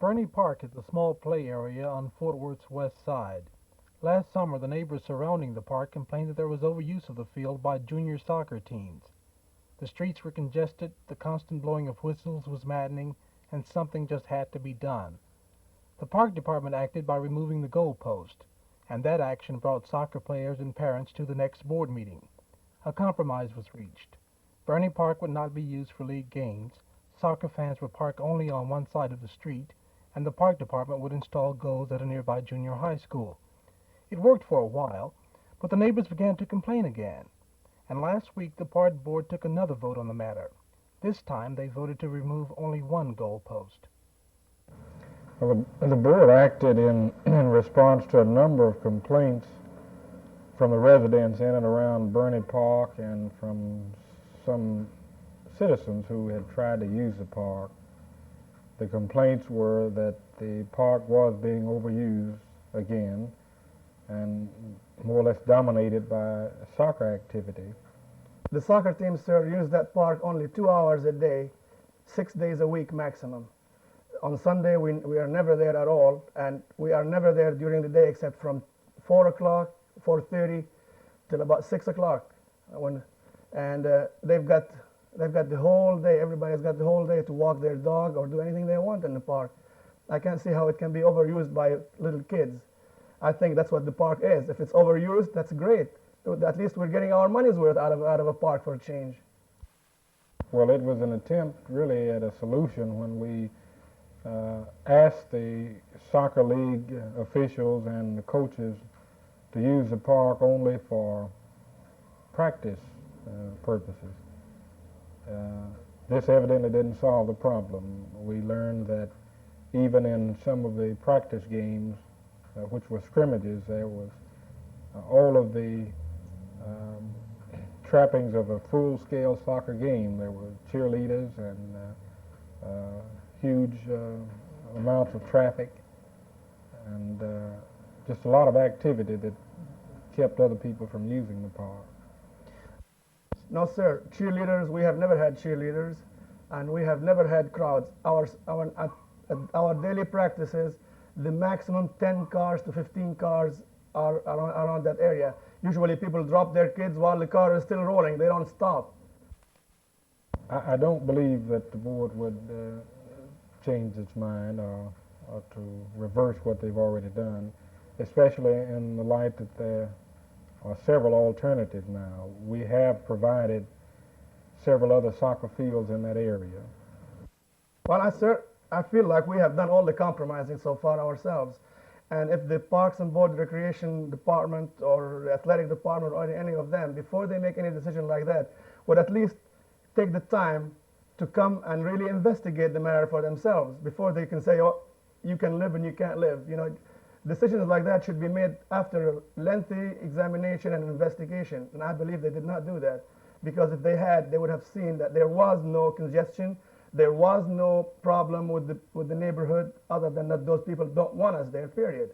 Berney Park is a small play area on Fort Worth's west side. Last summer, the neighbors surrounding the park complained that there was overuse of the field by junior soccer teams. The streets were congested, the constant blowing of whistles was maddening, and something just had to be done. The park department acted by removing the goal post, and that action brought soccer players and parents to the next board meeting. A compromise was reached. Berney Park would not be used for league games. Soccer fans would park only on one side of the street, and the park department would install goals at a nearby junior high school. It worked for a while, but the neighbors began to complain again, and last week the park board took another vote on the matter. This time they voted to remove only one goal post. Well, the board acted in response to a number of complaints from the residents in and around Berney Park and from some citizens who had tried to use the park. The complaints were that the park was being overused again and more or less dominated by soccer activity. The soccer team, sir, use that park only 2 hours a day, 6 days a week maximum. On Sunday, we are never there at all, and we are never there during the day except from 4 o'clock, 4:30 till about 6 o'clock. They've got the whole day. Everybody's got the whole day to walk their dog or do anything they want in the park. I can't see how it can be overused by little kids. I think that's what the park is. If it's overused, that's great. At least we're getting our money's worth out of a park for a change. Well, it was an attempt really at a solution when we asked the soccer league officials and the coaches to use the park only for practice purposes. This evidently didn't solve the problem. We learned that even in some of the practice games, which were scrimmages, there was all of the trappings of a full-scale soccer game. There were cheerleaders and huge amounts of traffic and just a lot of activity that kept other people from using the park. No, sir. Cheerleaders, we have never had cheerleaders, and we have never had crowds. Our daily practices, the maximum 10 cars to 15 cars are around that area. Usually people drop their kids while the car is still rolling. They don't stop. I don't believe that the board would change its mind or to reverse what they've already done, especially in the light that there are several alternatives now. We have provided several other soccer fields in that area. Well, I feel like we have done all the compromising so far ourselves. And if the Parks and Board Recreation Department or the Athletic Department or any of them, before they make any decision like that, would at least take the time to come and really investigate the matter for themselves before they can say, oh, you can live and you can't live. You know, decisions like that should be made after a lengthy examination and investigation. And I believe they did not do that, because if they had, they would have seen that there was no congestion, there was no problem with the neighborhood, other than that those people don't want us there, period.